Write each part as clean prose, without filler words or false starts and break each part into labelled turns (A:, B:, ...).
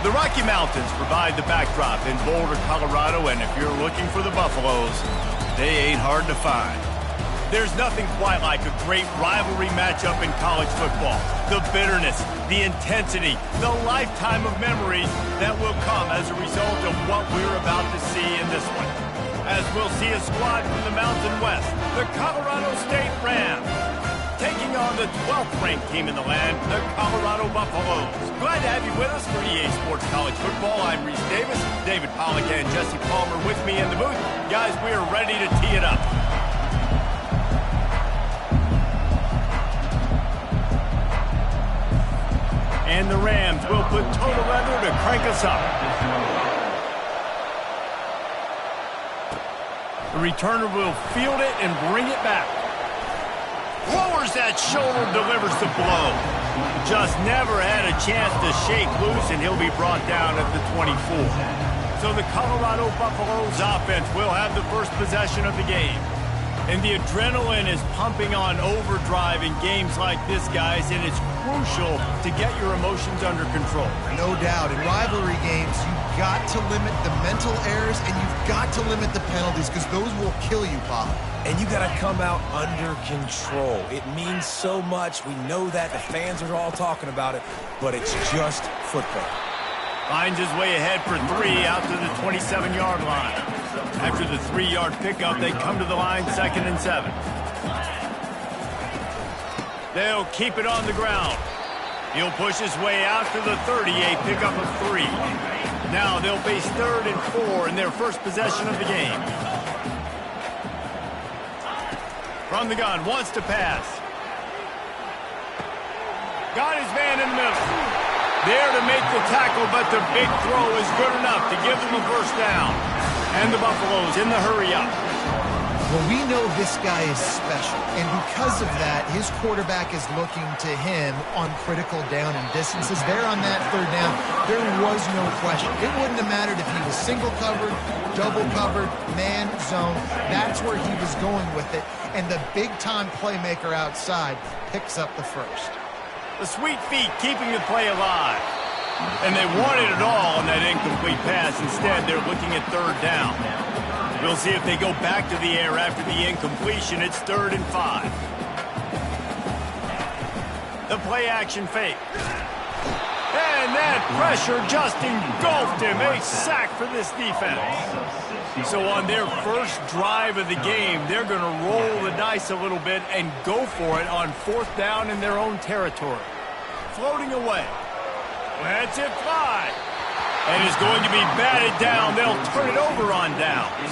A: The Rocky Mountains provide the backdrop in Boulder, Colorado, and if you're looking for the Buffaloes, they ain't hard to find. There's nothing quite like a great rivalry matchup in college football. The bitterness, the intensity, the lifetime of memories that will come as a result of what we're about to see in this one. As we'll see a squad from the Mountain West, the Colorado State Rams, taking on the 12th ranked team in the land, the Colorado Buffaloes. Glad to have you with us for EA Sports College Football. I'm Reese Davis, David Pollack and Jesse Palmer with me in the booth. Guys, we are ready to tee it up. And the Rams will put total leather to crank us up. The returner will field it and bring it back. Lowers that shoulder, delivers the blow. Just never had a chance to shake loose, and he'll be brought down at the 24. So the Colorado Buffaloes offense will have the first possession of the game. And the adrenaline is pumping on overdrive in games like this, guys, and it's crucial to get your emotions under control.
B: No doubt. In rivalry games, you've got to limit the mental errors, and you've got to limit the penalties, because those will kill you, Bob.
C: And you got to come out under control. It means so much. We know that. The fans are all talking about it, but it's just football.
A: Finds his way ahead for 3 out to the 27-yard line. After the 3-yard pickup, they come to the line, 2nd and 7. They'll keep it on the ground. He'll push his way out to the 30, a pickup of 3. Now they'll face 3rd and 4 in their first possession of the game. From the gun, wants to pass. Got his man in the middle. There to make the tackle, but the big throw is good enough to give them a first down. And the Buffaloes in the hurry-up.
B: Well, we know this guy is special, and because of that, his quarterback is looking to him on critical down and distances. There on that 3rd down, there was no question. It wouldn't have mattered if he was single covered, double covered, man, zone. That's where he was going with it, and the big-time playmaker outside picks up the first.
A: The sweet feet keeping the play alive. And they wanted it all on that incomplete pass. Instead, they're looking at 3rd down. We'll see if they go back to the air after the incompletion. It's 3rd and 5. The play-action fake. And that pressure just engulfed him. A sack for this defense. So on their first drive of the game, they're going to roll the dice a little bit and go for it on 4th down in their own territory. Floating away. Lets it fly. And is going to be batted down. They'll turn it over on downs.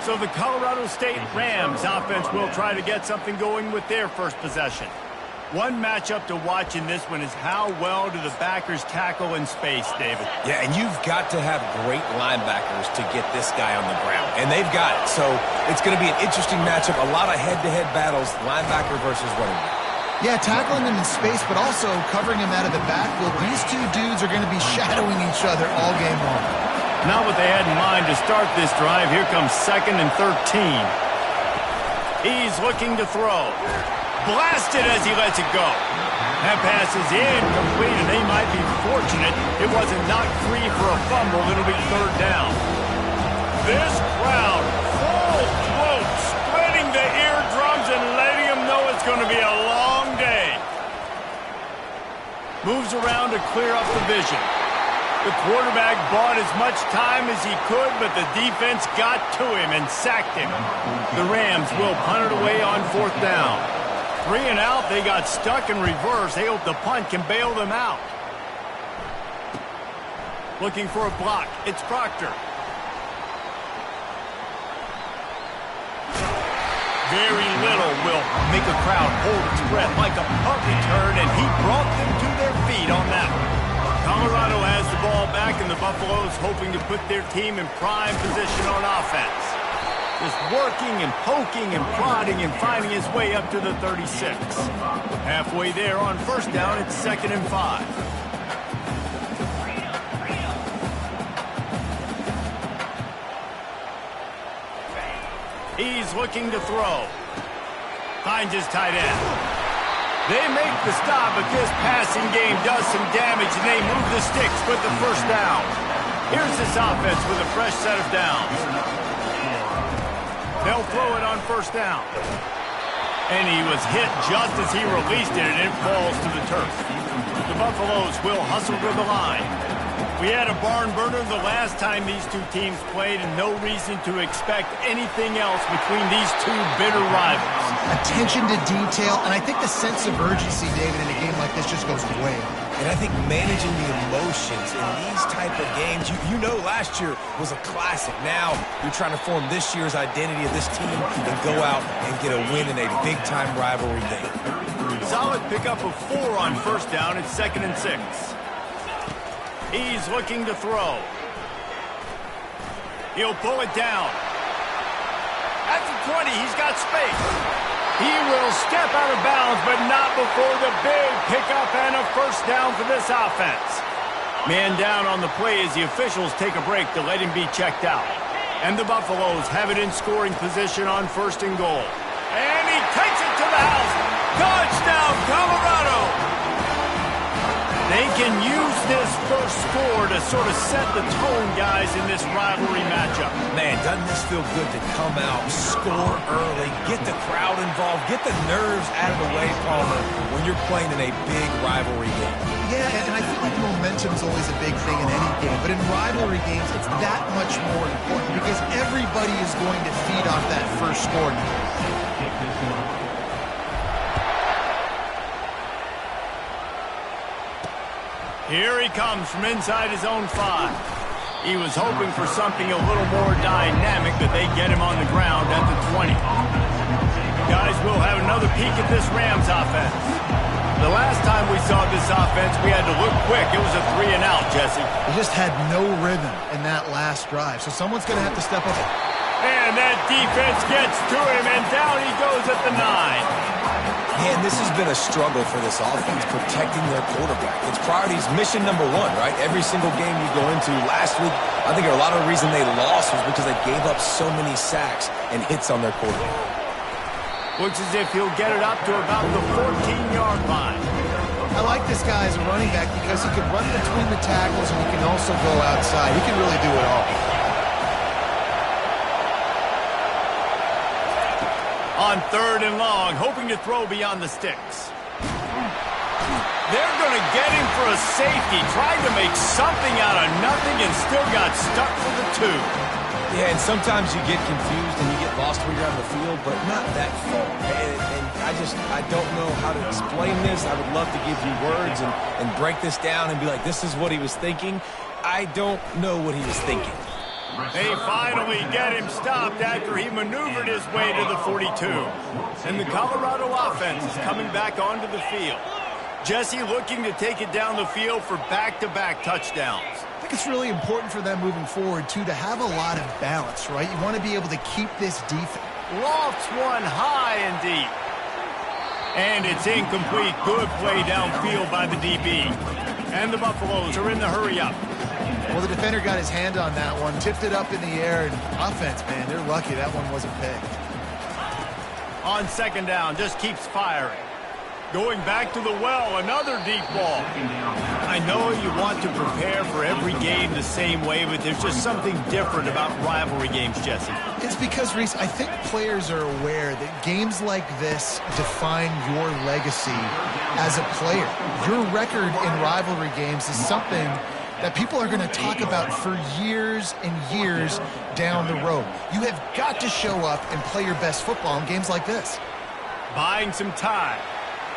A: So the Colorado State Rams offense will try to get something going with their first possession. One matchup to watch in this one is how well do the backers tackle in space, David.
C: Yeah, and you've got to have great linebackers to get this guy on the ground. And they've got it. So it's going to be an interesting matchup. A lot of head-to-head battles, linebacker versus running back.
B: Yeah, tackling him in space, but also covering him out of the backfield. These two dudes are going to be shadowing each other all game long.
A: Not what they had in mind to start this drive. Here comes 2nd and 13. He's looking to throw. Blasted as he lets it go. That pass is incomplete, and they might be fortunate it wasn't knocked free for a fumble. It'll be 3rd down. This crowd, full throat, splitting the eardrums and letting them know it's going to be a long day. Moves around to clear up the vision. The quarterback bought as much time as he could, but the defense got to him and sacked him. The Rams will punt it away on 4th down. 3 and out, they got stuck in reverse. They hope the punt can bail them out. Looking for a block. It's Proctor. Very little will make a crowd hold its breath like a punt return, and he brought them to their feet on that one. Colorado has the ball back, and the Buffaloes hoping to put their team in prime position on offense. Just working and poking and prodding and finding his way up to the 36. Halfway there on 1st down, it's 2nd and 5. He's looking to throw. Finds his tight end. They make the stop, but this passing game does some damage, and they move the sticks with the first down. Here's this offense with a fresh set of downs. They'll throw it on first down. And he was hit just as he released it, and it falls to the turf. The Buffaloes will hustle to the line. We had a barn burner the last time these two teams played, and no reason to expect anything else between these two bitter rivals.
B: Attention to detail, and I think the sense of urgency, David, in a game like this just goes way up.
C: And I think managing the emotions in these type of games, you know last year was a classic. Now you're trying to form this year's identity of this team and go out and get a win in a big-time rivalry game.
A: Solid pickup of 4 on first down. It's 2nd and 6. He's looking to throw. He'll pull it down. At the 20, he's got space. He will step out of bounds, but not before the big pickup and a first down for this offense. Man down on the play as the officials take a break to let him be checked out. And the Buffaloes have it in scoring position on 1st and goal. And he takes it to the house. Touchdown, Colorado! They can use this first score to sort of set the tone, guys, in this rivalry matchup.
C: Man, doesn't this feel good to come out, score early, get the crowd involved, get the nerves out of the way, Palmer, when you're playing in a big rivalry game.
B: Yeah, and I feel like momentum is always a big thing in any game, but in rivalry games, it's that much more important because everybody is going to feed off that first score.
A: Here he comes from inside his own 5. He was hoping for something a little more dynamic, but they get him on the ground at the 20. Guys, we'll have another peek at this Rams offense. The last time we saw this offense, we had to look quick. It was a 3 and out, Jesse.
B: They just had no rhythm in that last drive, so someone's going to have to step up.
A: And that defense gets to him, and down he goes at the 9.
C: Man, this has been a struggle for this offense, protecting their quarterback. It's priorities, mission number 1, right? Every single game you go into. Last week, I think a lot of the reason they lost was because they gave up so many sacks and hits on their quarterback.
A: Looks as if he'll get it up to about the 14-yard line.
B: I like this guy as a running back because he can run between the tackles and he can also go outside. He can really do it all.
A: On 3rd and long, hoping to throw beyond the sticks. They're going to get him for a safety, trying to make something out of nothing and still got stuck for the 2.
C: Yeah, and sometimes you get confused and you get lost when you're on the field, but not that far. And I don't know how to explain this. I would love to give you words and break this down and be like, this is what he was thinking. I don't know what he was thinking.
A: They finally get him stopped after he maneuvered his way to the 42. And the Colorado offense is coming back onto the field. Jesse looking to take it down the field for back-to-back touchdowns.
B: I think it's really important for them moving forward, too, to have a lot of balance, right? You want to be able to keep this defense.
A: Lofts one high and deep. And it's incomplete. Good play downfield by the DB. And the Buffaloes are in the hurry-up.
B: Well, the defender got his hand on that one, tipped it up in the air, and offense, man, they're lucky that one wasn't picked.
A: On 2nd down, just keeps firing. Going back to the well, another deep ball. I know you want to prepare for every game the same way, but there's just something different about rivalry games, Jesse.
B: It's because, Reese, I think players are aware that games like this define your legacy as a player. Your record in rivalry games is something that people are going to talk about for years and years down the road. You have got to show up and play your best football in games like this.
A: Buying some time.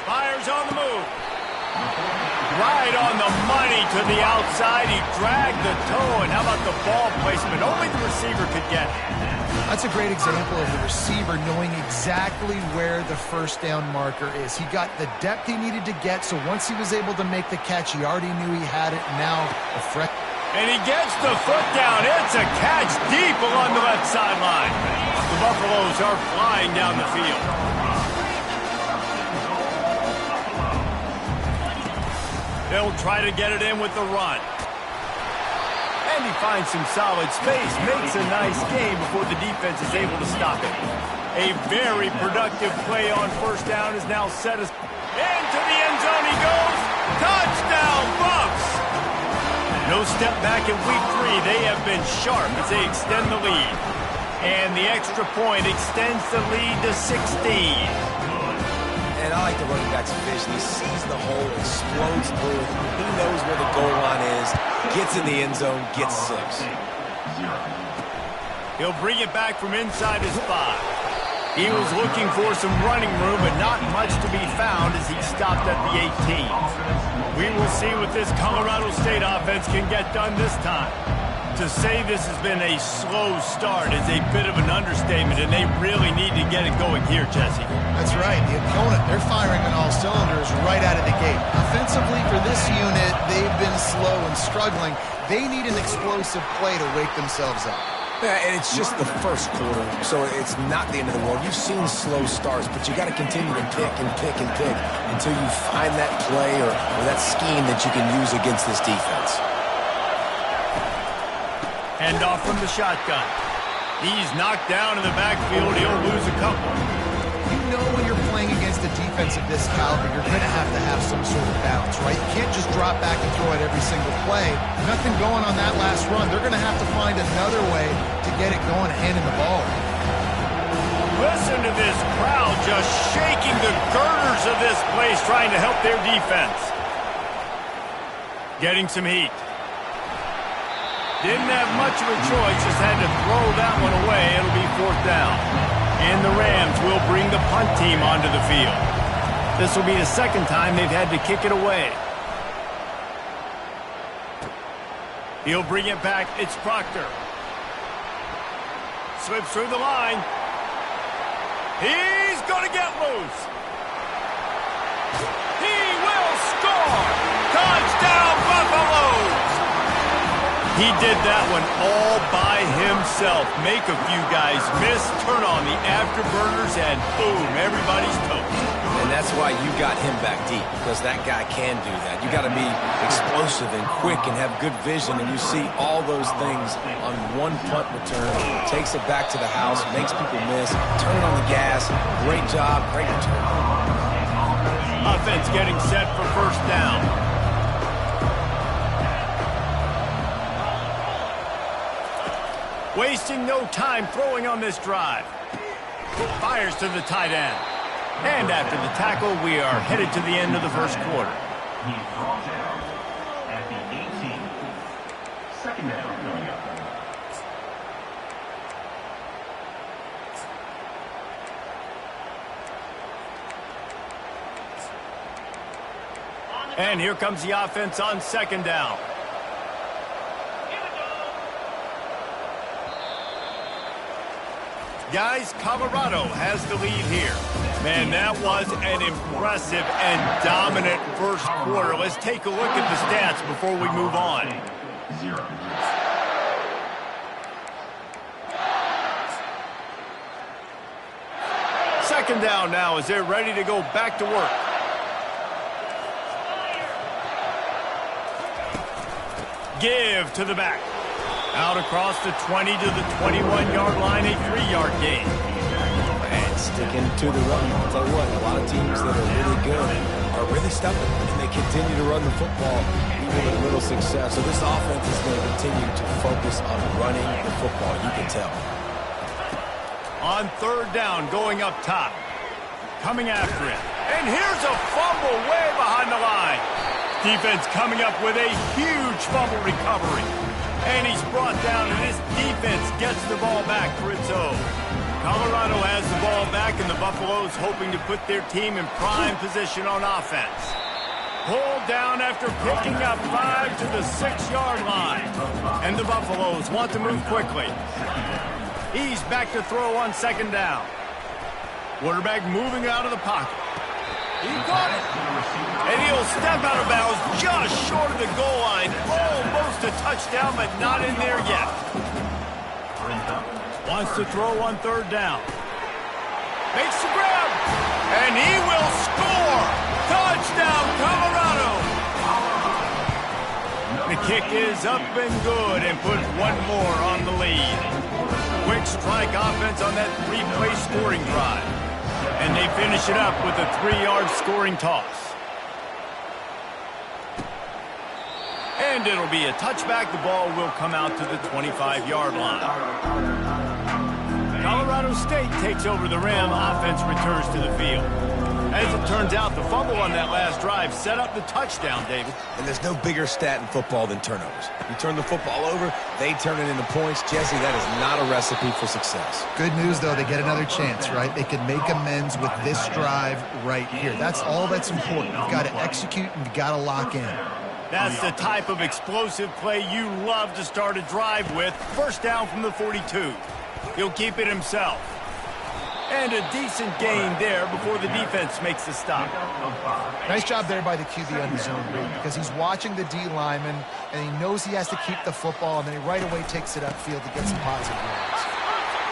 A: Fires on the move. Right on the money to the outside. He dragged the toe, and how about the ball placement? Only the receiver could get it.
B: That's a great example of the receiver knowing exactly where the first down marker is. He got the depth he needed to get, so once he was able to make the catch, he already knew he had it. Now, the threat.
A: And he gets the foot down. It's a catch deep along the left sideline. The Buffaloes are flying down the field. They'll try to get it in with the run. And he finds some solid space, makes a nice game before the defense is able to stop it. A very productive play on first down is now set as... Into the end zone he goes. Touchdown, Bucks! No step back in week 3. They have been sharp as they extend the lead. And the extra point extends the lead to 16.
C: And I like the running back's vision. He sees the hole, explodes through it. He knows where the goal line is, gets in the end zone, gets 6.
A: He'll bring it back from inside his 5. He was looking for some running room, but not much to be found as he stopped at the 18. We will see what this Colorado State offense can get done this time. To say this has been a slow start is a bit of an understatement, and they really need to get it going here, Jesse.
B: That's right. The opponent, they're firing on all cylinders right out of the gate. Offensively, for this unit, they've been slow and struggling. They need an explosive play to wake themselves up.
C: Yeah, and it's just the first quarter, so it's not the end of the world. You've seen slow starts, but you got to continue to pick and pick and pick until you find that play or that scheme that you can use against this defense.
A: Hand off from the shotgun. He's knocked down in the backfield. He'll lose a couple.
B: You know when you're playing against a defense of this caliber, you're going to have some sort of balance, right? You can't just drop back and throw it every single play. Nothing going on that last run. They're going to have to find another way to get it going, handing the ball.
A: Listen to this crowd just shaking the girders of this place, trying to help their defense. Getting some heat. Didn't have much of a choice, just had to throw that one away. It'll be 4th down. And the Rams will bring the punt team onto the field. This will be the second time they've had to kick it away. He'll bring it back. It's Proctor. Slips through the line. He's going to get loose. He will score. Touchdown, Buffaloes. He did that one all by himself. Make a few guys miss, turn on the afterburners, and boom, everybody's toast.
C: And that's why you got him back deep, because that guy can do that. You got to be explosive and quick and have good vision, and you see all those things on one punt return. Takes it back to the house, makes people miss, turn on the gas. Great job, great return.
A: Offense getting set for 1st down. Wasting no time throwing on this drive. Fires to the tight end. And after the tackle, we are headed to the end of the first quarter.
D: He's brought down at the 18. 2nd down coming up.
A: And here comes the offense on 2nd down. Guys, Colorado has the lead here. Man, that was an impressive and dominant first quarter. Let's take a look at the stats before we move on.
D: 0.
A: Second down now as they're ready to go back to work. Give to the back. Out across the 20 to the 21-yard line, a 3-yard gain.
C: And sticking to the run. I'll tell you what, a lot of teams that are really good are really stubborn, and they continue to run the football even with little success. So this offense is going to continue to focus on running the football. You can tell.
A: On 3rd down, going up top. Coming after it. And here's a fumble way behind the line. Defense coming up with a huge fumble recovery. And he's brought down, and this defense gets the ball back for its own. Colorado has the ball back, and the Buffaloes hoping to put their team in prime position on offense. Pulled down after picking up 5 to the 6-yard line. And the Buffaloes want to move quickly. He's back to throw on 2nd down. Quarterback moving out of the pocket. He caught it. And he'll step out of bounds just short of the goal line. Almost a touchdown, but not in there yet. Wants to throw on 3rd down. Makes the grab. And he will score. Touchdown, Colorado. The kick is up and good and puts one more on the lead. Quick strike offense on that 3-play scoring drive. And they finish it up with a 3-yard scoring toss. And it'll be a touchback. The ball will come out to the 25-yard line. Colorado State takes over the Ram. Offense returns to the field. As it turns out, the fumble on that last drive set up the touchdown, David.
C: And there's no bigger stat in football than turnovers. You turn the football over, they turn it into points. Jesse, that is not a recipe for success.
B: Good news, though, they get another chance, right? They can make amends with this drive right here. That's all that's important. You've got to execute and you've got to lock in.
A: That's the type of explosive play you love to start a drive with. First down from the 42. He'll keep it himself. And a decent gain there before the defense makes the stop.
B: Nice job there by the QB on the zone read, because he's watching the D lineman, and he knows he has to keep the football, and then he right away takes it upfield to get some positive yards.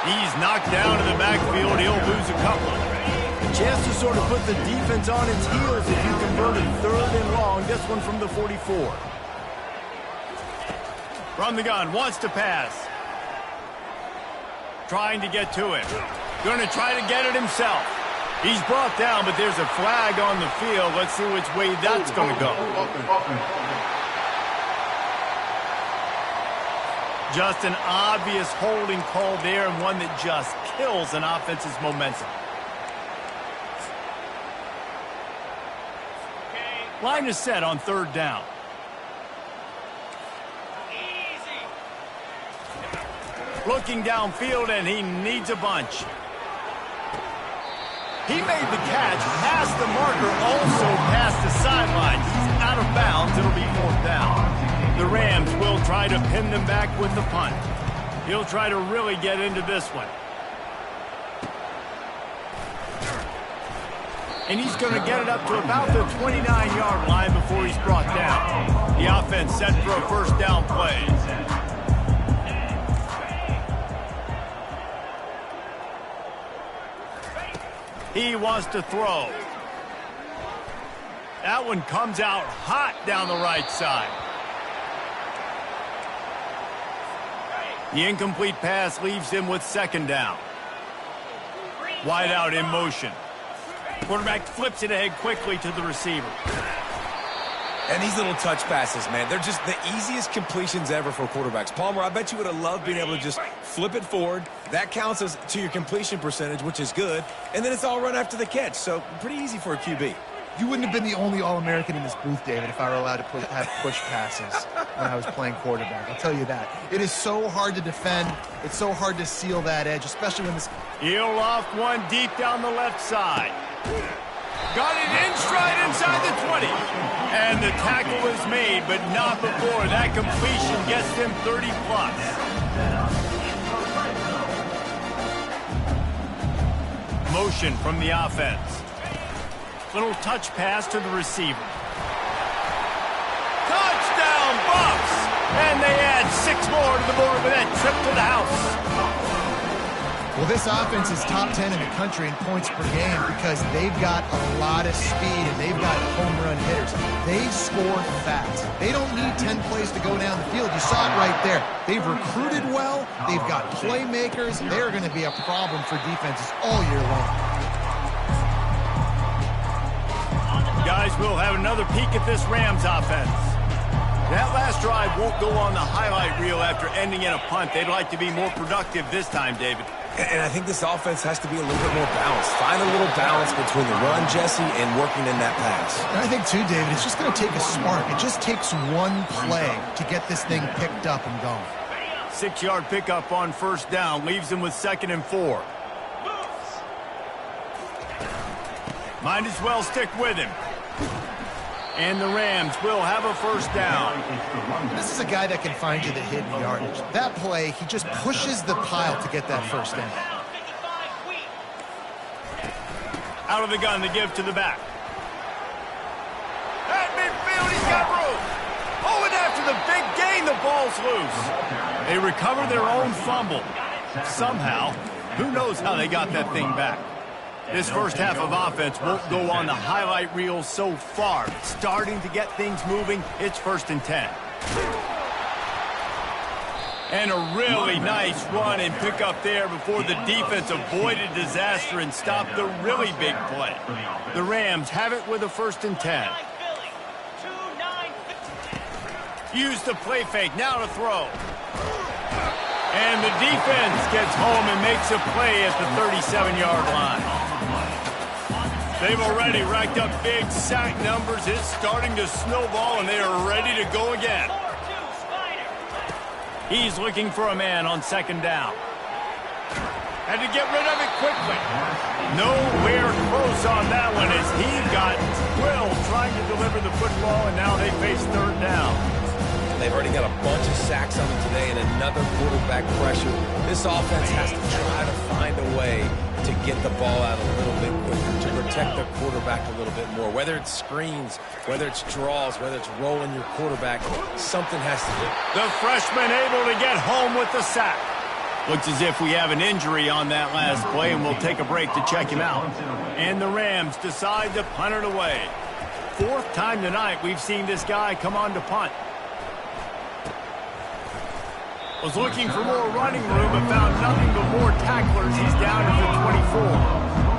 A: He's knocked down in the backfield. He'll lose a couple. A chance to sort of put the defense on its heels if you convert a 3rd and long. This one from the 44. From the gun, wants to pass. Trying to get to it. Going to try to get it himself. He's brought down, but there's a flag on the field. Let's see which way that's going to go. Just an obvious holding call there, and one that just kills an offense's momentum. Line is set on 3rd down. Looking downfield, and he needs a bunch. He made the catch, past the marker, also past the sideline. He's out of bounds. It'll be 4th down. The Rams will try to pin them back with the punt. He'll try to really get into this one. And he's going to get it up to about the 29-yard line before he's brought down. The offense set for a 1st down play. He wants to throw. That one comes out hot down the right side. The incomplete pass leaves him with 2nd down. Wide out in motion. Quarterback flips it ahead quickly to the receiver.
C: And these little touch passes, man, they're just the easiest completions ever for quarterbacks. Palmer, I bet you would have loved being able to just flip it forward. That counts as to your completion percentage, which is good. And then it's all run after the catch, so pretty easy for a QB.
B: You wouldn't have been the only All-American in this booth, David, if I were allowed to have push passes when I was playing quarterback. I'll tell you that. It is so hard to defend. It's so hard to seal that edge, especially when this...
A: He'll loft one deep down the left side. Got it in stride inside the 20. And the tackle is made, but not before. That completion gets them 30-plus. Motion from the offense. Little touch pass to the receiver. Touchdown, Bucks! And they add 6 more to the board with that trip to the house.
B: Well, this offense is top 10 in the country in points per game because they've got a lot of speed and they've got home run hitters. They score fast. They don't need 10 plays to go down the field. You saw it right there. They've recruited well. They've got playmakers. They're going to be a problem for defenses all year long.
A: Guys, we'll have another peek at this Rams offense. That last drive won't go on the highlight reel after ending in a punt. They'd like to be more productive this time, David.
C: And I think this offense has to be a little bit more balanced. Find a little balance between the run, Jesse, and working in that pass.
B: And I think, too, David, it's just going to take a spark. It just takes one play to get this thing picked up and going.
A: 6-yard pickup on 1st down. Leaves him with 2nd and 4. Might as well stick with him. And the Rams will have a 1st down.
B: This is a guy that can find you the hidden yardage. That play, he just pushes the pile to get that 1st down.
A: Out of the gun, the give to the back. At midfield, he's got room. Oh, and after the big gain, the ball's loose. They recover their own fumble. Somehow, who knows how they got that thing back. This first half of offense won't go on the highlight reel so far. Starting to get things moving. It's 1st and 10. And a really nice run and pick up there before the defense avoided disaster and stopped the really big play. The Rams have it with a 1st and 10. Use the play fake, now to throw. And the defense gets home and makes a play at the 37-yard line. They've already racked up big sack numbers. It's starting to snowball, and they are ready to go again. He's looking for a man on 2nd down. Had to get rid of it quickly. Nowhere close on that one as he got drilled trying to deliver the football, and now they face 3rd down.
C: They've already got a bunch of sacks on them today and another quarterback pressure. This offense has to try to find a way to get the ball out a little bit quicker, to protect their quarterback a little bit more. Whether it's screens, whether it's draws, whether it's rolling your quarterback, something has to do.
A: The freshman able to get home with the sack. Looks as if we have an injury on that last play, and we'll take a break to check him out. And the Rams decide to punt it away. 4th time tonight we've seen this guy come on to punt. Was looking for more running room but found nothing but more tacklers. He's down at the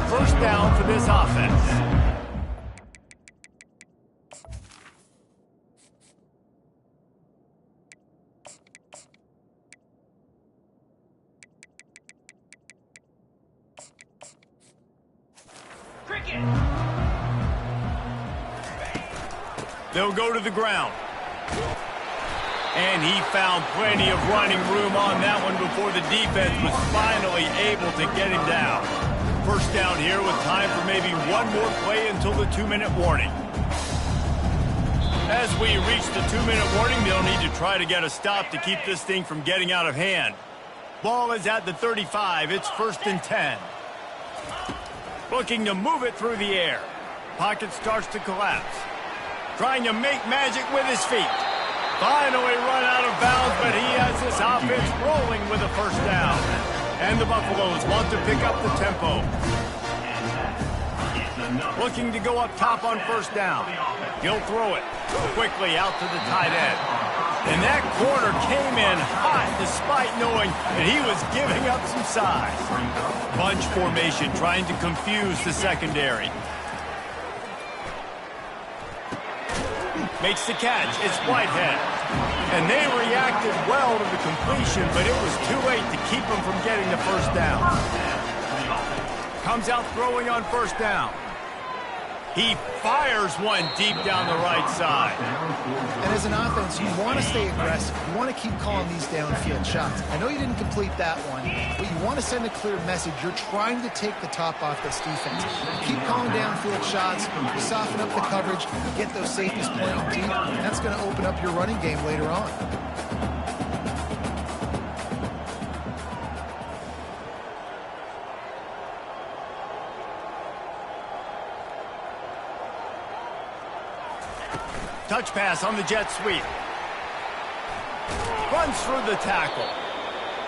A: 24. 1st down for this offense.
D: Cricket.
A: They'll go to the ground. And he found plenty of running room on that one before the defense was finally able to get him down. 1st down here with time for maybe one more play until the 2-minute warning. As we reach the 2-minute warning, they'll need to try to get a stop to keep this thing from getting out of hand. Ball is at the 35. It's 1st and 10. Looking to move it through the air. Pocket starts to collapse. Trying to make magic with his feet. Finally run out of bounds, but he has this offense rolling with a 1st down. And the Buffaloes want to pick up the tempo. Looking to go up top on 1st down. He'll throw it quickly out to the tight end. And that corner came in hot despite knowing that he was giving up some size. Bunch formation trying to confuse the secondary. Makes the catch. It's Whitehead. And they reacted well to the completion, but it was too late to keep them from getting the 1st down. Comes out throwing on 1st down. He fires one deep down the right side.
B: And as an offense, you want to stay aggressive. You want to keep calling these downfield shots. I know you didn't complete that one, but you want to send a clear message. You're trying to take the top off this defense. Keep calling downfield shots, soften up the coverage, get those safeties playing deep, and that's going to open up your running game later on.
A: Touch pass on the jet sweep. Runs through the tackle.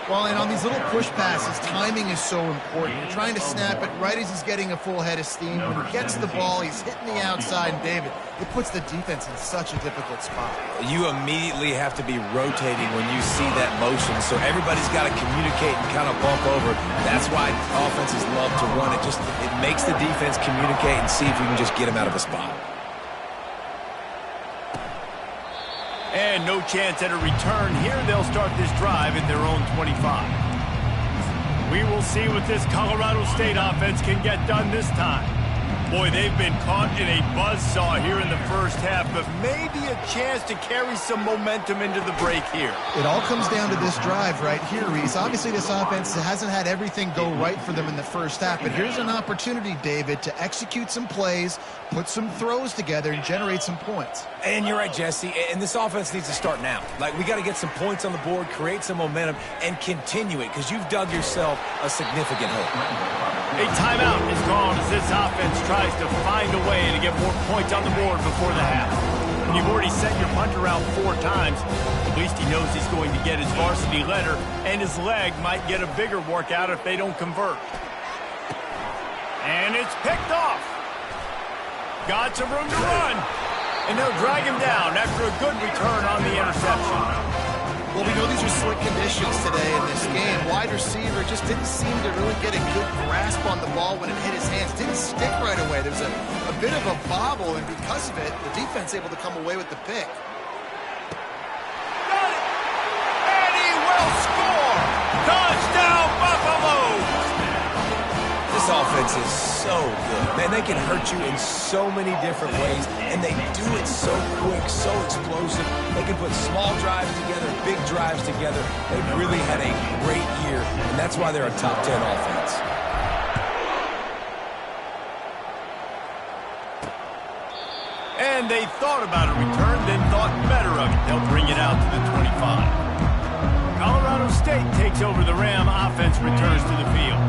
B: Well, and on these little push passes, timing is so important. You're trying to snap it right as he's getting a full head of steam. When he gets the ball, he's hitting the outside, and David, it puts the defense in such a difficult spot.
C: You immediately have to be rotating when you see that motion, so everybody's got to communicate and kind of bump over. That's why offenses love to run it. It makes the defense communicate and see if you can just get him out of a spot.
A: And no chance at a return here. They'll start this drive at their own 25. We will see what this Colorado State offense can get done this time. Boy, they've been caught in a buzzsaw here in the 1st half, but maybe a chance to carry some momentum into the break here.
B: It all comes down to this drive right here, Reese. Obviously, this offense hasn't had everything go right for them in the 1st half, but here's an opportunity, David, to execute some plays, put some throws together, and generate some points.
C: And you're right, Jesse, and this offense needs to start now. Like, we got to get some points on the board, create some momentum, and continue it, because you've dug yourself a significant hole.
A: A timeout is called as this offense tries to find a way to get more points on the board before the half. When you've already sent your punter out 4 times, at least he knows he's going to get his varsity letter, and his leg might get a bigger workout if they don't convert. And it's picked off. Got some room to run. And they'll drag him down after a good return on the interception.
B: Well, we know these are slick conditions today in this game. Wide receiver just didn't seem to really get a good grasp on the ball when it hit his hands. Didn't stick right away. There's a bit of a bobble, and because of it, the defense able to come away with the pick.
A: Got it! And he will score! Touchdown, Buffalo!
C: This offense is so good. Man, they can hurt you in so many different ways, and they do it so quick, so explosive. They can put small drives together, big drives together. They've really had a great year, and that's why they're a top 10 offense.
A: And they thought about a return, then thought better of it. They'll bring it out to the 25. Colorado State takes over the Ram. Offense returns to the field.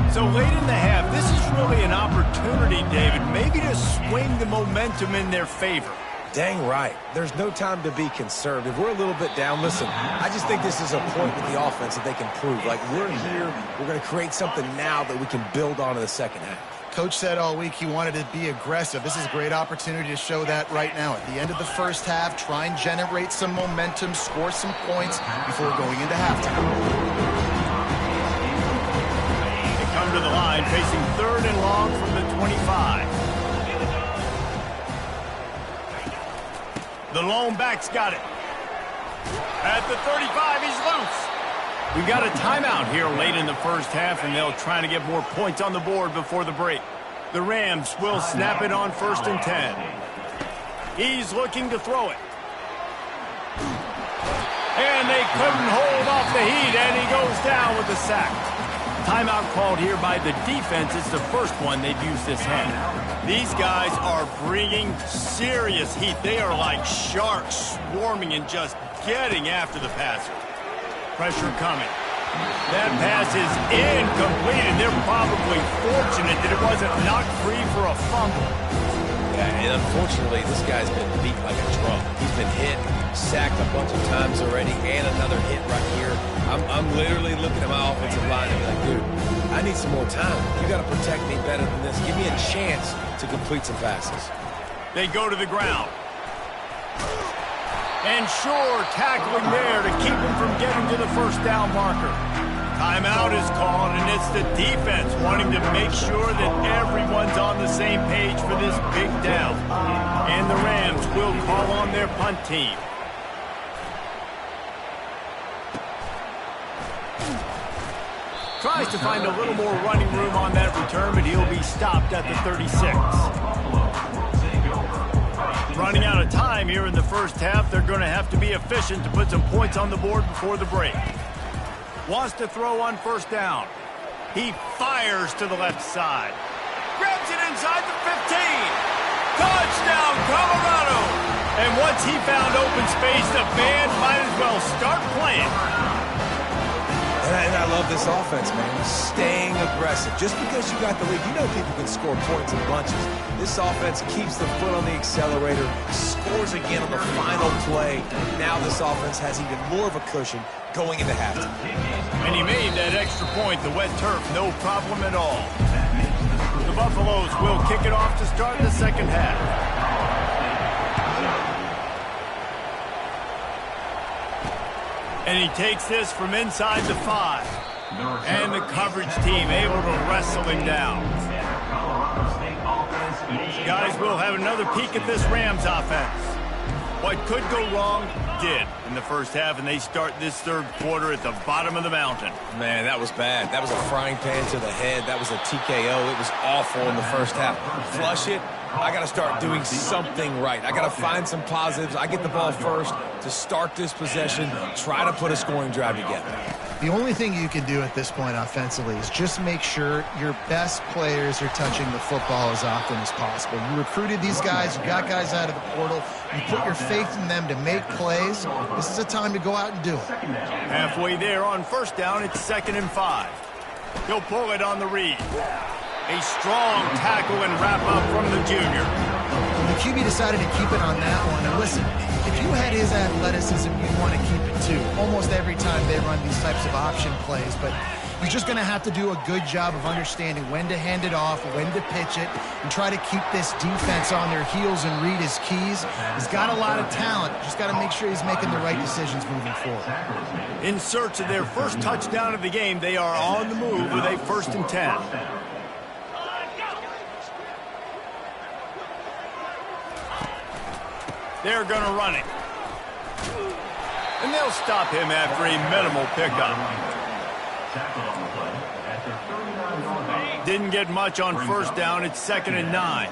A: So late in the half, this is really an opportunity, David, maybe to swing the momentum in their favor.
C: Dang right. There's no time to be conservative. We're a little bit down. Listen, I just think this is a point with the offense that they can prove. Like, we're here, we're going to create something now that we can build on in the second half.
B: Coach said all week he wanted to be aggressive. This is a great opportunity to show that right now. At the end of the first half, try and generate some momentum, score some points before going into halftime.
A: Come to the line, facing 3rd and long from the 25. The lone back's got it. At the 35, he's loose. We got a timeout here late in the first half, and they'll try to get more points on the board before the break. The Rams will snap it on 1st and 10. He's looking to throw it. And they couldn't hold off the heat, and he goes down with a sack. Timeout called here by the defense. It's the first one they've used this half. These guys are bringing serious heat. They are like sharks swarming and just getting after the passer. Pressure coming. That pass is incomplete, and they're probably fortunate that it wasn't knocked free for a fumble.
C: Yeah, and unfortunately, this guy's been beat like a drum. He's been hit, sacked a bunch of times already, and another hit right here. I'm literally looking at my offensive line and be like, dude, I need some more time. You got to protect me better than this. Give me a chance to complete some passes.
A: They go to the ground. And Shore tackling there to keep him from getting to the first down marker. Timeout is called, and it's the defense wanting to make sure that everyone's on the same page for this big down. And the Rams will call on their punt team. Tries to find a little more running room on that return, but he'll be stopped at the 36. Running out of time here in the first half, they're going to have to be efficient to put some points on the board before the break. Wants to throw on 1st down. He fires to the left side. Grabs it inside the 15. Touchdown, Colorado! And once he found open space, the band might as well start playing.
C: And I love this offense, man. Staying aggressive. Just because you got the lead, you know people can score points in bunches. This offense keeps the foot on the accelerator, scores again on the final play. Now this offense has even more of a cushion going into halftime.
A: And he made that extra point, the wet turf, no problem at all. The Buffaloes will kick it off to start the second half. And he takes this from inside the 5. And the coverage team able to wrestle him down. Guys, we'll have another peek at this Rams offense. What could go wrong did in the first half, and they start this 3rd quarter at the bottom of the mountain.
C: Man, that was bad. That was a frying pan to the head. That was a TKO. It was awful in the first half. Flush it. I got to start doing something right. I got to find some positives. I get the ball first to start this possession, try to put a scoring drive together.
B: The only thing you can do at this point offensively is just make sure your best players are touching the football as often as possible. You recruited these guys, you got guys out of the portal, you put your faith in them to make plays. This is a time to go out and do it.
A: Halfway there on 1st down, it's 2nd and 5. He'll pull it on the read. A strong tackle and wrap up from the junior.
B: The QB decided to keep it on that one. And listen, if you had his athleticism, you'd want to keep it too. Almost every time they run these types of option plays. But He's just going to have to do a good job of understanding when to hand it off, when to pitch it, and try to keep this defense on their heels and read his keys. He's got a lot of talent. Just got to make sure he's making the right decisions moving forward.
A: In search of their first touchdown of the game, they are on the move with a 1st and 10. They're going to run it. And they'll stop him after a minimal pickup. Didn't get much on 1st down. It's 2nd and 9.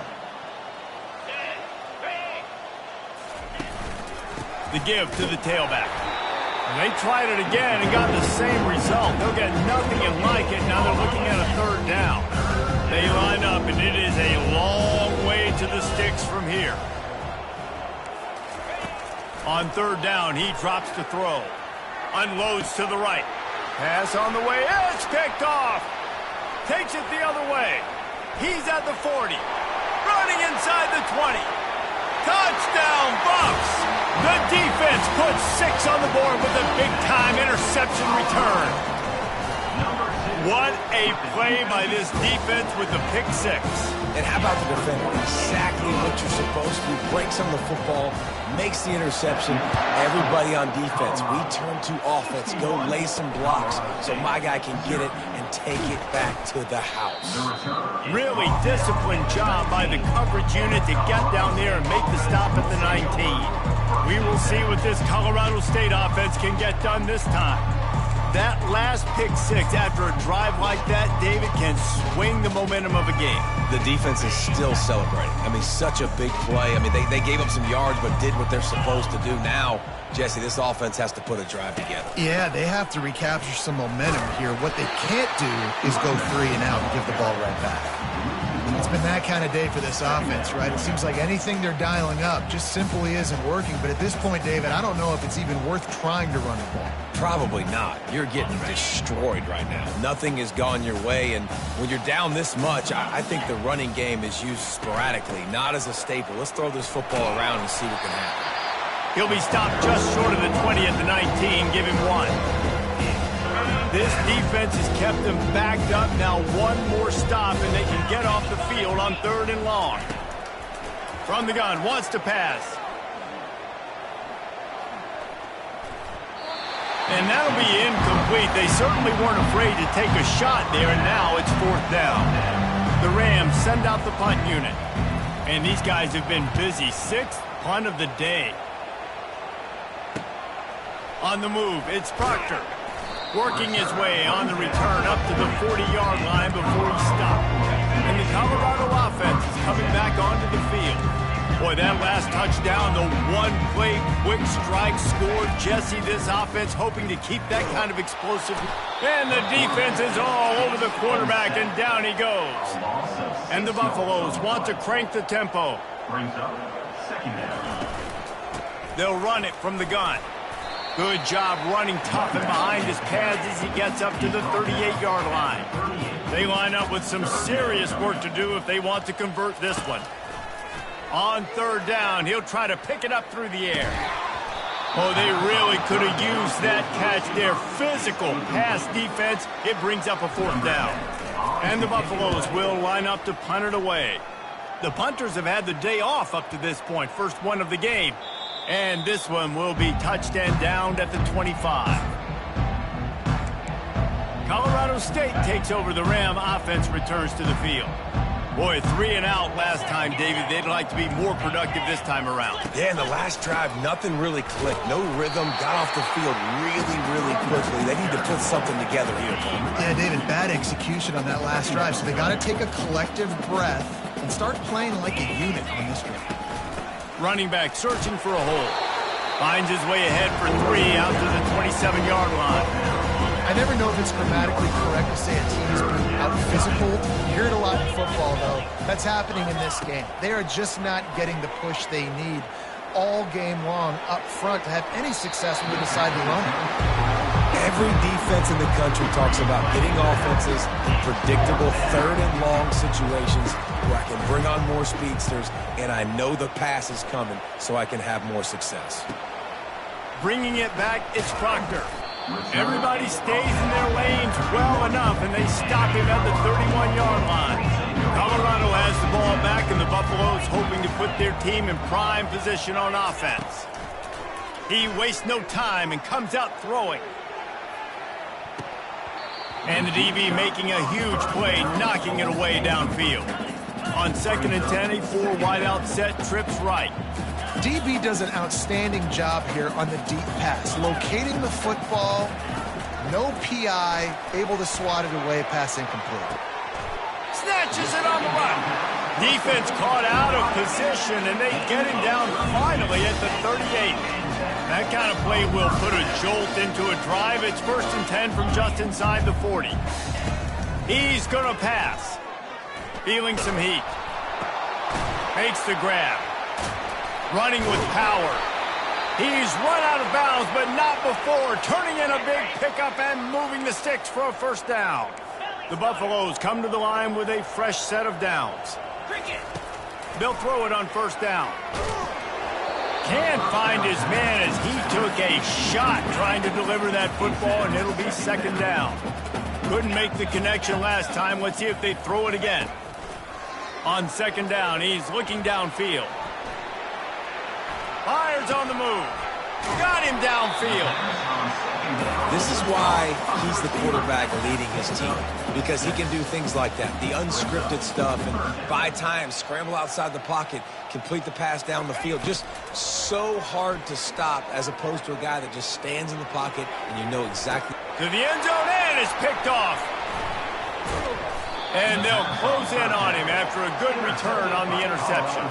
A: The give to the tailback. And they tried it again and got the same result. They'll get nothing like it. Now they're looking at a 3rd down. They line up, and it is a long way to the sticks from here. On 3rd down, he drops to throw. Unloads to the right. Pass on the way. It's picked off. Takes it the other way. He's at the 40. Running inside the 20. Touchdown, Bucks! The defense puts 6 on the board with a big-time interception return. What a play by this defense with the pick 6.
C: And how about the defender? Exactly what you're supposed to do. Breaks on the football, makes the interception. Everybody on defense, we turn to offense. Go lay some blocks so my guy can get it and take it back to the house.
A: Really disciplined job by the coverage unit to get down there and make the stop at the 19. We will see what this Colorado State offense can get done this time. That last pick 6 after a drive like that, David, can swing the momentum of a game.
C: The defense is still celebrating. I mean, such a big play. I mean, they gave up some yards but did what they're supposed to do. Now, Jesse, this offense has to put a drive together.
B: Yeah, they have to recapture some momentum here. What they can't do is go 3 and out and give the ball right back. It's been that kind of day for this offense, right? It seems like anything they're dialing up just simply isn't working. But at this point, David, I don't know if it's even worth trying to run the ball.
C: Probably not. You're getting destroyed right now. Nothing has gone your way, and when you're down this much, I think the running game is used sporadically, not as a staple. Let's throw this football around and see what can happen.
A: He'll be stopped just short of the 20 at the 19. Give him 1. This defense has kept them backed up. Now 1 more stop, and they can get off the field on 3rd and long. From the gun, wants to pass. And that'll be incomplete. They certainly weren't afraid to take a shot there, and now it's 4th down. The Rams send out the punt unit. And these guys have been busy. 6th punt of the day. On the move, it's Proctor. Working his way on the return up to the 40-yard line before he stopped. And the Colorado offense is coming back onto the field. Boy, that last touchdown, the one-play quick strike scored. Jesse, this offense hoping to keep that kind of explosive. And the defense is all over the quarterback, and down he goes. And the Buffaloes want to crank the tempo.
D: Brings up 2nd down.
A: They'll run it from the gun. Good job running tough and behind his pads as he gets up to the 38-yard line. They line up with some serious work to do if they want to convert this one. On 3rd down, he'll try to pick it up through the air. Oh, they really could have used that catch there. Physical pass defense. It brings up a 4th down. And the Buffaloes will line up to punt it away. The punters have had the day off up to this point. First one of the game. And this one will be touched and downed at the 25. Colorado State takes over. The Ram offense returns to the field. Boy, 3 and out last time, David. They'd like to be more productive this time around.
C: Yeah, in the last drive, nothing really clicked. No rhythm, got off the field really quickly. They need to put something together here, Coleman.
B: Yeah, David, bad execution on that last drive. So they got to take a collective breath and start playing like a unit on this drive.
A: Running back searching for a hole. Finds his way ahead for 3 out to the 27-yard line.
B: I never know if it's grammatically correct to say a team is being out-physical. You hear it a lot in football, though. That's happening in this game. They are just not getting the push they need all game long up front to have any success when they decide to run it.
C: Every defense in the country talks about getting offenses in predictable 3rd and long situations where I can bring on more speedsters and I know the pass is coming so I can have more success.
A: Bringing it back, it's Proctor. Everybody stays in their lanes well enough, and they stop him at the 31-yard line. Colorado has the ball back, and the Buffaloes hoping to put their team in prime position on offense. He wastes no time and comes out throwing. And the DB making a huge play, knocking it away downfield. On 2nd and 10, a 4 wideout set, trips right.
B: DB does an outstanding job here on the deep pass, locating the football, no PI, able to swat it away, pass incomplete.
A: Snatches it on the run. Defense caught out of position, and they get him down finally at the 38. That kind of play will put a jolt into a drive. It's 1st and 10 from just inside the 40. He's going to pass. Feeling some heat. Makes the grab. Running with power. He's run out of bounds, but not before. Turning in a big pickup and moving the sticks for a 1st down. The Buffaloes come to the line with a fresh set of downs. They'll throw it on 1st down. Can't find his man as he took a shot trying to deliver that football, and it'll be 2nd down. Couldn't make the connection last time. Let's see if they throw it again. On 2nd down, he's looking downfield. Fires on the move. Got him downfield.
C: This is why he's the quarterback leading his team, because he can do things like that, the unscripted stuff, and buy time, scramble outside the pocket, complete the pass down the field. Just so hard to stop as opposed to a guy that just stands in the pocket and you know exactly.
A: To the end zone and is picked off. And they'll close in on him after a good return on the interception.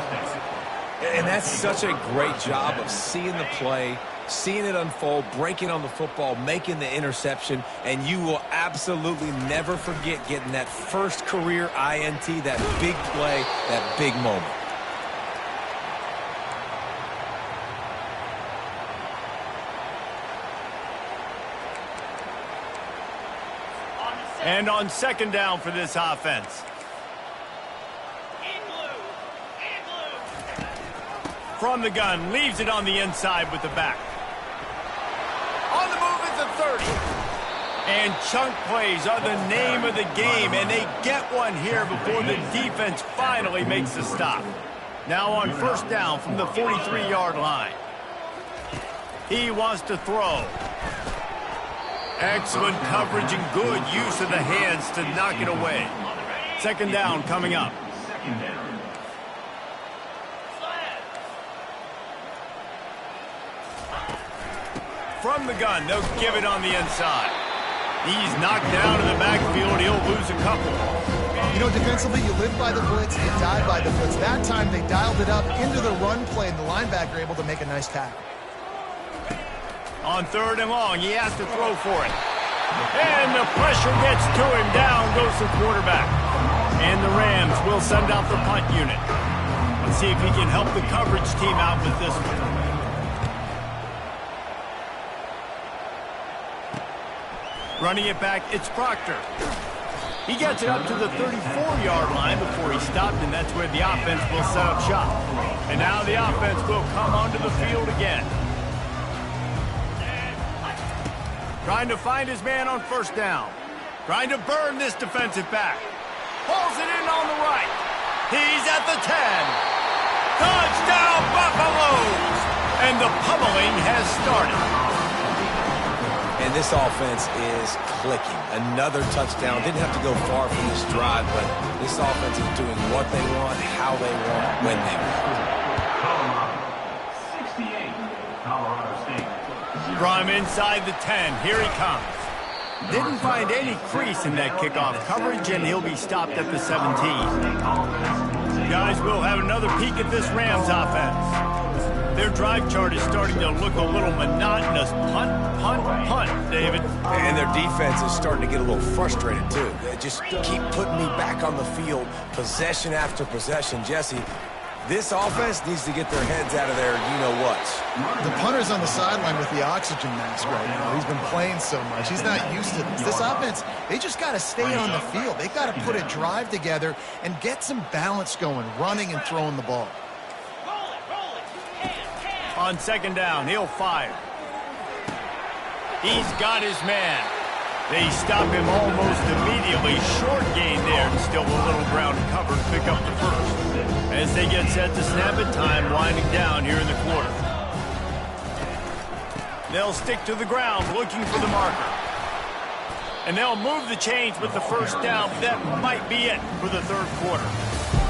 C: And that's such a great job of seeing the play, seeing it unfold, breaking on the football, making the interception, and you will absolutely never forget getting that first career INT, that big play, that big moment.
A: And on 2nd down for this offense. From the gun, leaves it on the inside with the back. On the move is the 30. And chunk plays are the name of the game, and they get one here before the defense finally makes the stop. Now on 1st down from the 43-yard line. He wants to throw. Excellent coverage and good use of the hands to knock it away. 2nd down coming up. From the gun, they'll give it on the inside. He's knocked down in the backfield. He'll lose a couple.
B: You know, defensively, you live by the blitz, you die by the blitz. That time, they dialed it up into the run play, and the linebacker able to make a nice tackle.
A: On 3rd and long, he has to throw for it. And the pressure gets to him. Down goes the quarterback. And the Rams will send out the punt unit. Let's see if he can help the coverage team out with this one. Running it back, it's Proctor. He gets it up to the 34-yard line before he stopped, and that's where the offense will set up shop. And now the offense will come onto the field again. Trying to find his man on 1st down. Trying to burn this defensive back. Pulls it in on the right. He's at the 10. Touchdown, Buffaloes! And the pummeling has started.
C: And this offense is clicking. Another touchdown. Didn't have to go far from this drive, but this offense is doing what they want, how they want, when they want.
D: 68, Colorado State.
A: From inside the 10, here he comes. Didn't find any crease in that kickoff coverage, and he'll be stopped at the 17. Guys, we'll have another peek at this Rams offense. Their drive chart is starting to look a little monotonous. Punt, punt, punt, David.
C: And their defense is starting to get a little frustrated, too. They just keep putting me back on the field, possession after possession. Jesse, this offense needs to get their heads out of their you-know-whats.
B: The punter's on the sideline with the oxygen mask right now. He's been playing so much. He's not used to this. This offense, they just got to stay on the field. They got to put a drive together and get some balance going, running and throwing the ball.
A: On 2nd down, he'll fire. He's got his man. They stop him almost immediately. Short gain there, and still a little ground cover to pick up the first. As they get set to snap it, time winding down here in the quarter. They'll stick to the ground looking for the marker. And they'll move the chains with the first down. That might be it for the third quarter.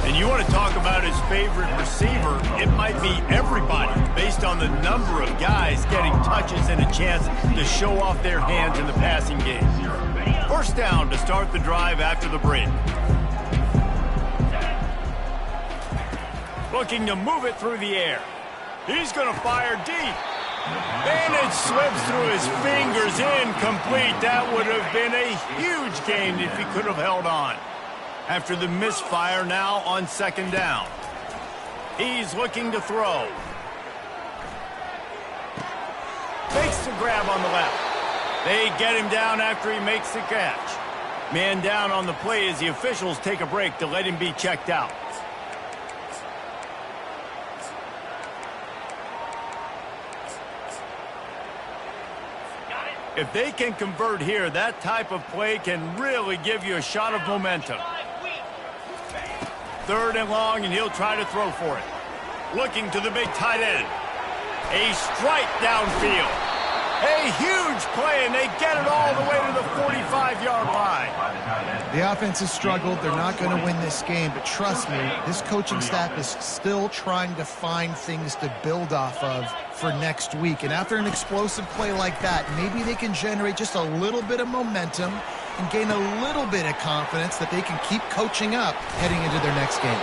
A: And you want to talk about his favorite receiver, it might be everybody based on the number of guys getting touches and a chance to show off their hands in the passing game. First down to start the drive after the break. Looking to move it through the air. He's going to fire deep. And it slips through his fingers, incomplete. That would have been a huge gain if he could have held on. After the misfire, now on second down. He's looking to throw. Makes the grab on the left. They get him down after he makes the catch. Man down on the play as the officials take a break to let him be checked out. If they can convert here, that type of play can really give you a shot of momentum. Third and long, and he'll try to throw for it. Looking to the big tight end. A strike downfield. A huge play, and they get it all the way to the 45-yard line.
B: The offense has struggled. They're not going to win this game, but trust me, this coaching staff is still trying to find things to build off of for next week. And after an explosive play like that, maybe they can generate just a little bit of momentum and gain a little bit of confidence that they can keep coaching up heading into their next game.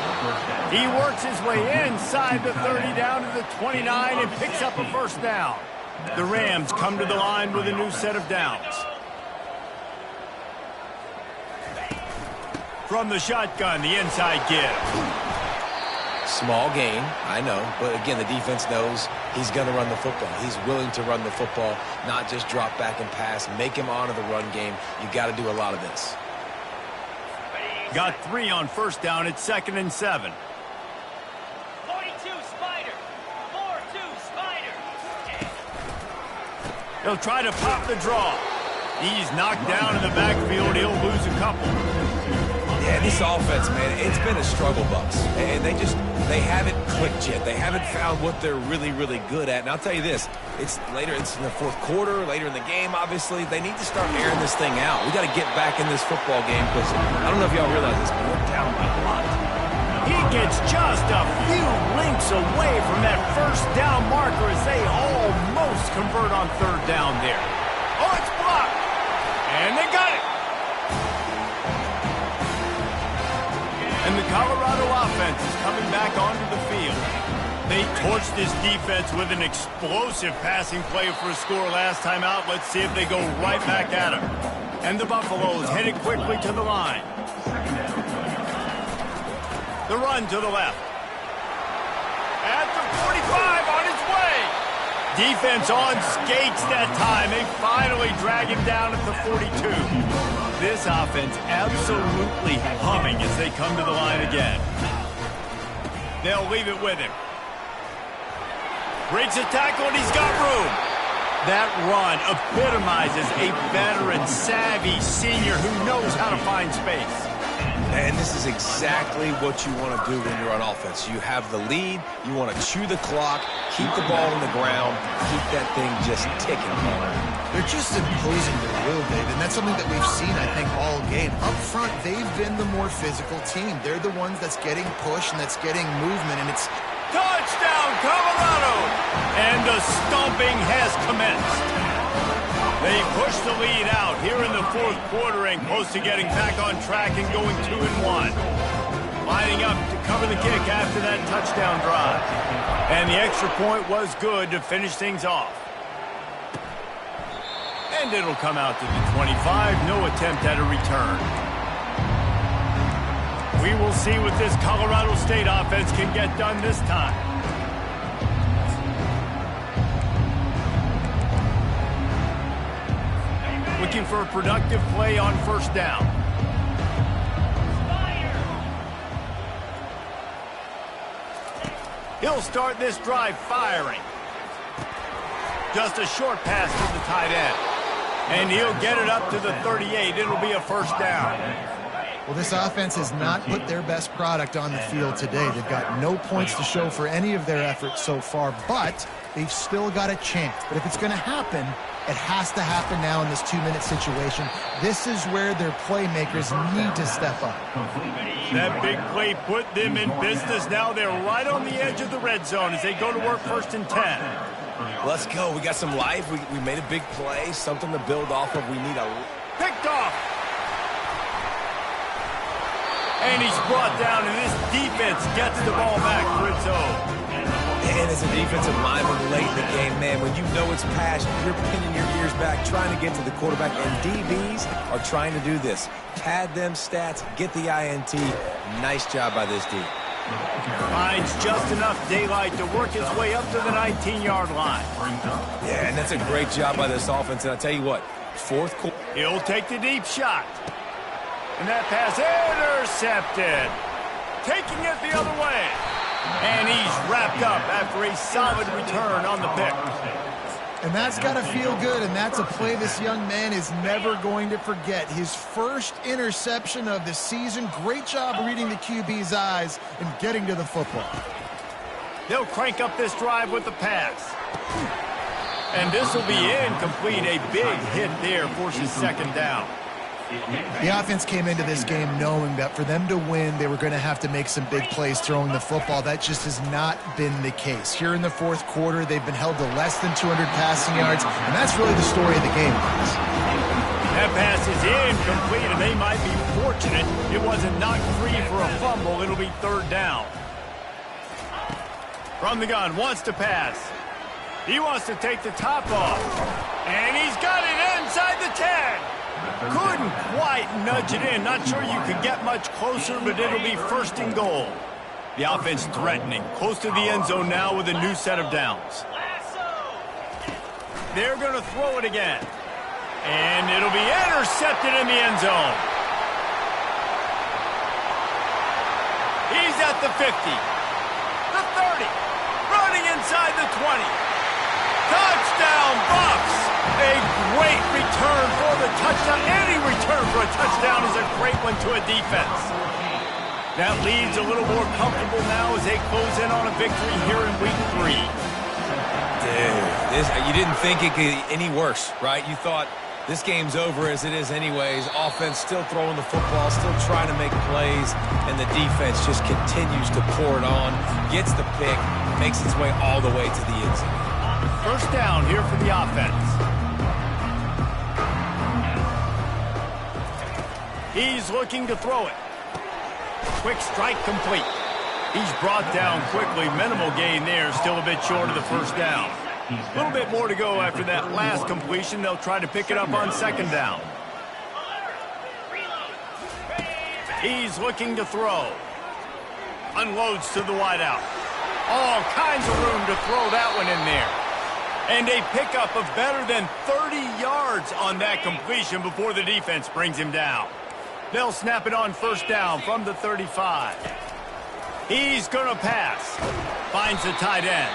A: He works his way inside the 30 down to the 29 and picks up a first down. The Rams come to the line with a new set of downs. From the shotgun, the inside give.
C: Small gain, I know, but again, the defense knows he's going to run the football. He's willing to run the football, not just drop back and pass, make him honor the run game. You got to do a lot of this.
A: Got 3 on first down. It's 2nd and 7.
E: 42 Spider. 4-2 Spider.
A: He'll try to pop the draw. He's knocked down in the backfield. He'll lose a couple.
C: Yeah, this offense, man, it's been a struggle bus. And they haven't clicked yet. They haven't found what they're really, really good at. And I'll tell you this, it's in the fourth quarter, later in the game, obviously. They need to start airing this thing out. We got to get back in this football game because I don't know if y'all realize this, but we're down by a lot.
A: He gets just a few links away from that first down marker as they almost convert on third down there. Oh, it's blocked. And they got it. And the Colorado offense is coming back onto the field. They torched this defense with an explosive passing play for a score last time out. Let's see if they go right back at him. And the Buffaloes headed quickly to the line. The run to the left. At the 45, on his way. Defense on skates that time. They finally drag him down at the 42. This offense absolutely humming as they come to the line again. They'll leave it with him. Breaks a tackle and he's got room. That run epitomizes a veteran, savvy senior who knows how to find space.
C: And this is exactly what you want to do when you're on offense. You have the lead, you want to chew the clock, keep the ball on the ground, keep that thing just ticking.
B: They're just imposing their will, Dave, and that's something that we've seen, I think, all game. Up front, they've been the more physical team. They're the ones that's getting pushed and that's getting movement, and it's...
A: Touchdown, Colorado! And the stomping has commenced. They push the lead out here in the fourth quarter and close to getting back on track and going 2-1. Lining up to cover the kick after that touchdown drive. And the extra point was good to finish things off. And it'll come out to the 25. No attempt at a return. We will see what this Colorado State offense can get done this time. Looking for a productive play on first down. He'll start this drive firing. Just a short pass to the tight end. And he'll get it up to the 38. It'll be a first down.
B: Well, this offense has not put their best product on the field today. They've got no points to show for any of their efforts so far, but they've still got a chance. But if it's going to happen, it has to happen now in this 2-minute situation. This is where their playmakers need to step up.
A: That big play put them in business. Now they're right on the edge of the red zone as they go to work 1st and 10.
C: Let's go. We got some life. We made a big play, something to build off of. We need a...
A: Picked off. And he's brought down, and this defense gets the ball back for its own.
C: And as a defensive lineman late in the game, man, when you know it's passion, you're pinning your ears back, trying to get to the quarterback, and DBs are trying to do this. Pad them stats, get the INT. Nice job by this D.
A: Finds just enough daylight to work his way up to the 19-yard line.
C: Yeah, and that's a great job by this offense. And I'll tell you what, 4th quarter.
A: He'll take the deep shot. And that pass intercepted. Taking it the other way. And he's wrapped up after a solid return on the pick.
B: And that's got to feel good, and that's a play this young man is never going to forget. His first interception of the season. Great job reading the QB's eyes and getting to the football.
A: They'll crank up this drive with the pass. And this will be incomplete. A big hit there forces 2nd down.
B: The offense came into this game knowing that for them to win, they were going to have to make some big plays throwing the football. That just has not been the case. Here in the 4th quarter, they've been held to less than 200 passing yards, and that's really the story of the game, guys.
A: That pass is incomplete, and they might be fortunate it wasn't knocked free for a fumble. It'll be 3rd down. From the gun, wants to pass. He wants to take the top off. And he's got it inside the 10. Couldn't quite nudge it in. Not sure you could get much closer, but it'll be 1st and goal. The offense threatening. Close to the end zone now with a new set of downs. They're going to throw it again. And it'll be intercepted in the end zone. He's at the 50. The 30. Running inside the 20. Touchdown, Bucks! A great return for the touchdown. Any return for a touchdown is a great one to a defense. That leaves a little more comfortable now as they close in on a victory here in week 3.
C: Dude, you didn't think it could get any worse, right? You thought this game's over as it is anyways. Offense still throwing the football, still trying to make plays, and the defense just continues to pour it on, gets the pick, makes its way all the way to the end zone.
A: 1st down here for the offense. He's looking to throw it. Quick strike complete. He's brought down quickly. Minimal gain there. Still a bit short of the 1st down. A little bit more to go after that last completion. They'll try to pick it up on 2nd down. He's looking to throw. Unloads to the wideout. All kinds of room to throw that one in there. And a pickup of better than 30 yards on that completion before the defense brings him down. They'll snap it on 1st down from the 35. He's going to pass. Finds the tight end.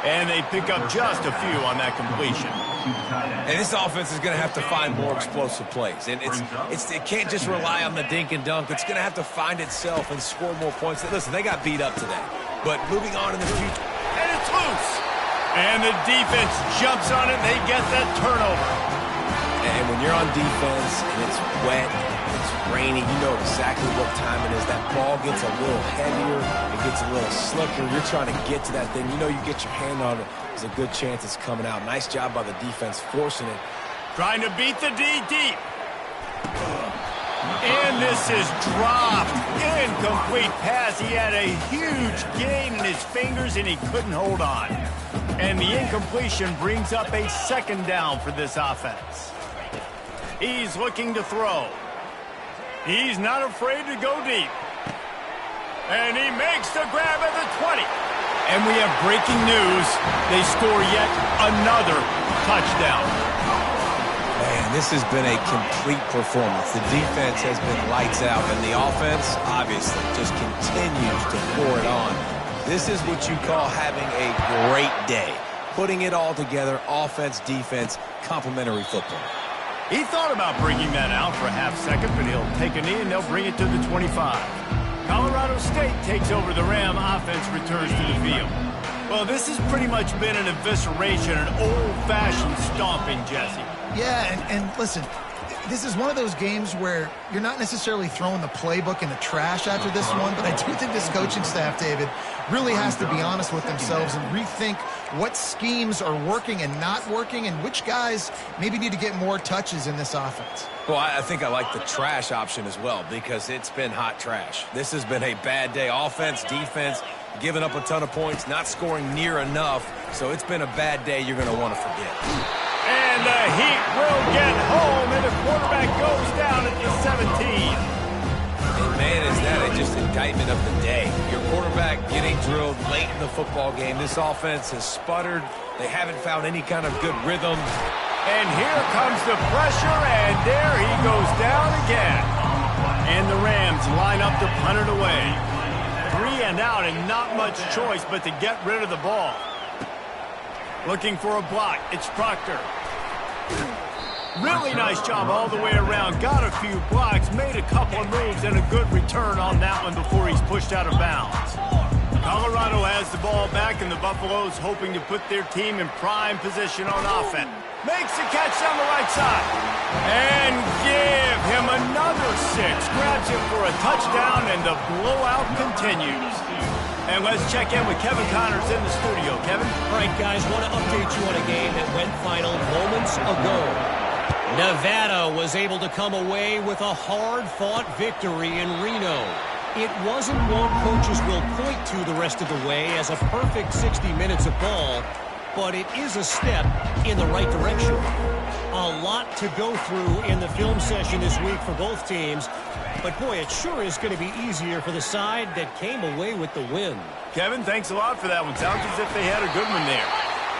A: And they pick up just a few on that completion.
C: And this offense is going to have to find more explosive plays. And it can't just rely on the dink and dunk. It's going to have to find itself and score more points. Listen, they got beat up today. But moving on in the future.
A: And it's loose. And the defense jumps on it. They get that turnover.
C: And when you're on defense and it's wet, it's rainy, you know exactly what time it is. That ball gets a little heavier. It gets a little slicker. You're trying to get to that thing. You know you get your hand on it. There's a good chance it's coming out. Nice job by the defense forcing it.
A: Trying to beat the D deep. And this is dropped. Incomplete pass. He had a huge gain in his fingers, and he couldn't hold on. And the incompletion brings up a 2nd down for this offense. He's looking to throw. He's not afraid to go deep. And he makes the grab at the 20. And we have breaking news. They score yet another touchdown.
C: Man, this has been a complete performance. The defense has been lights out, and the offense, obviously, just continues to pour it on. This is what you call having a great day. Putting it all together, offense, defense, complementary football.
A: He thought about bringing that out for a half second, but he'll take a knee and they'll bring it to the 25. Colorado State takes over the Ram. Offense returns to the field. Well, this has pretty much been an evisceration, an old-fashioned stomping, Jesse.
B: Yeah, and listen, this is one of those games where you're not necessarily throwing the playbook in the trash after this one, but I do think this coaching staff, David, really has to be honest with themselves and rethink what schemes are working and not working and which guys maybe need to get more touches in this offense.
C: Well, I think I like the trash option as well because it's been hot trash. This has been a bad day. Offense, defense, giving up a ton of points, not scoring near enough. So it's been a bad day you're going to want to forget.
A: And the Heat will get home, and the quarterback goes down at the 17.
C: And man, is that just indictment of the day. Your quarterback getting drilled late in the football game. This offense has sputtered. They haven't found any kind of good rhythm.
A: And here comes the pressure, and there he goes down again. And the Rams line up to punt it away. 3 and out, and not much choice but to get rid of the ball. Looking for a block. It's Proctor. Really nice job all the way around. Got a few blocks, made a couple of moves, and a good return on that one before he's pushed out of bounds. Colorado has the ball back, and the Buffaloes hoping to put their team in prime position on offense. Makes the catch down the right side. And give him another 6. Grabs him for a touchdown, and the blowout continues. And let's check in with Kevin Connors in the studio. Kevin?
F: All right, guys, want to update you on a game that went final moments ago. Nevada was able to come away with a hard-fought victory in Reno. It wasn't one coaches will point to the rest of the way as a perfect 60 minutes of ball, but it is a step in the right direction. A lot to go through in the film session this week for both teams, but boy, it sure is going to be easier for the side that came away with the win.
A: Kevin, thanks a lot for that one. Sounds as if they had a good one there.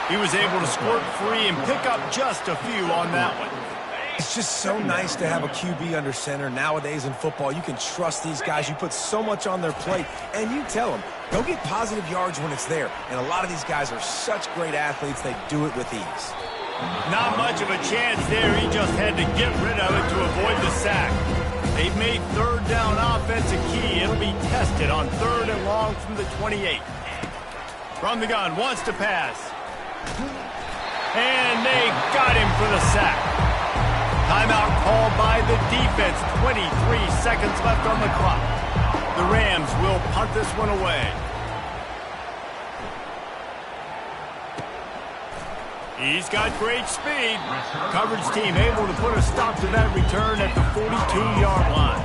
A: He was able to squirt free and pick up just a few on that one.
C: It's just so nice to have a QB under center. Nowadays in football, you can trust these guys. You put so much on their plate, and you tell them, go get positive yards when it's there. And a lot of these guys are such great athletes, they do it with ease.
A: Not much of a chance there. He just had to get rid of it to avoid the sack. They've made third down offense a key. It'll be tested on 3rd and long from the 28. From the gun, wants to pass. And they got him for the sack. Timeout called by the defense. 23 seconds left on the clock. The Rams will punt this one away. He's got great speed. Coverage team able to put a stop to that return at the 42-yard line.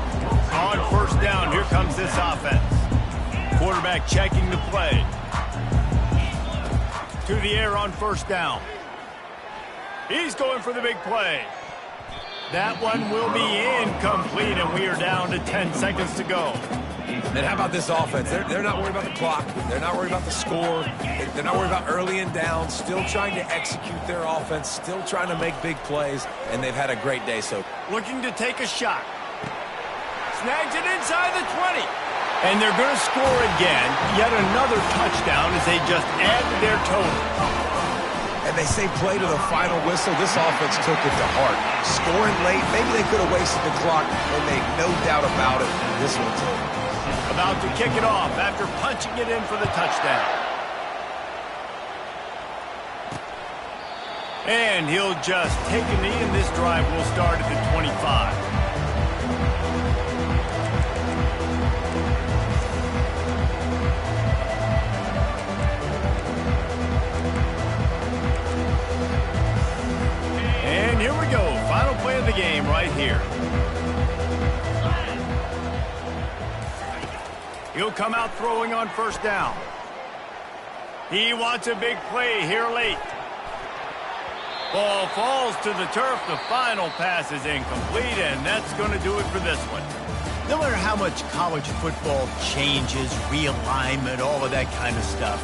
A: On 1st down, here comes this offense. Quarterback checking the play. To the air on 1st down. He's going for the big play. That one will be incomplete, and we are down to 10 seconds to go.
C: And how about this offense? They're not worried about the clock. They're not worried about the score. They're not worried about early and down. Still trying to execute their offense. Still trying to make big plays. And they've had a great day. So
A: looking to take a shot. Snags it inside the 20. And they're going to score again. Yet another touchdown as they just add to their total.
C: And they say play to the final whistle. This offense took it to heart. Scoring late, maybe they could have wasted the clock. They made no doubt about it. This one too.
A: About to kick it off after punching it in for the touchdown. And he'll just take a knee, and this drive will start at the 25. And here we go. Final play of the game right here. He'll come out throwing on 1st down. He wants a big play here late. Ball falls to the turf. The final pass is incomplete, and that's going to do it for this one. No matter how much college football changes, realignment, all of that kind of stuff,